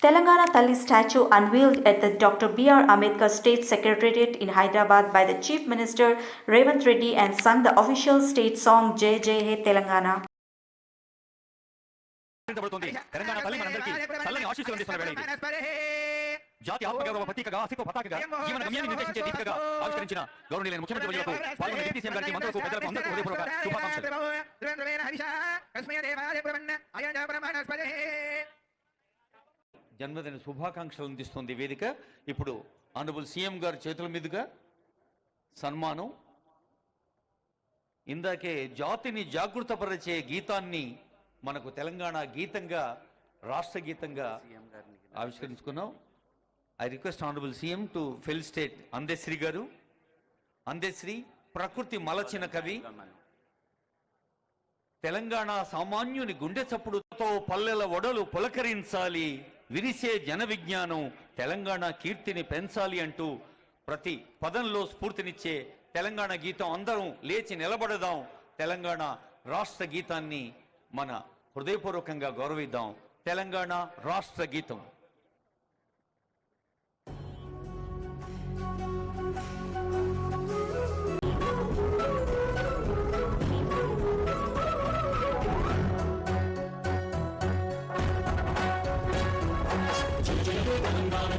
Telangana Talli statue unveiled at the Dr. B.R. Ambedkar State Secretariat in Hyderabad by the Chief Minister Revanth Reddy and sung the official state song Jai Jai He Telangana. జాతి ఆత్మగౌరవ ప్రతీకగా అసితో పతాకగా జీవన గమ్యాన్ని నిర్దేశించే దీపికగా ఆవిష్కరించిన గౌరవనీయులైన ముఖ్యమంత్రి వర్యులకు పాల్గొన్న deputy CM గారికి మంత్రులకు పెద్దలకు అందరికీ హృదయపూర్వక శుభాకాంక్షలు. జన్మదిన శుభాకాంక్షలు అందిస్తుంది వేదిక. ఇప్పుడు ఆనరబుల్ సీఎం గారి చేతుల మీదుగా సన్మానం. ఇందాకే జాతిని జాగృతపరిచే గీతాన్ని మనకు తెలంగాణ గీతంగా రాష్ట్ర గీతంగా ఆవిష్కరించుకున్నాం. I request Honorable CM to felicitate Andesri garu. Andesri ప్రకృతి మలచిన కవి, తెలంగాణ సామాన్యుని గుండె చప్పుడుతో పల్లెల ఒడలు పులకరించాలి, విరిసే జన విజ్ఞానం తెలంగాణ కీర్తిని పెంచాలి అంటూ ప్రతి పదంలో స్ఫూర్తినిచ్చే తెలంగాణ గీతం. అందరం లేచి నిలబడదాం, తెలంగాణ రాష్ట్ర గీతాన్ని మన హృదయపూర్వకంగా గౌరవిద్దాం. తెలంగాణ రాష్ట్ర గీతం. Telangana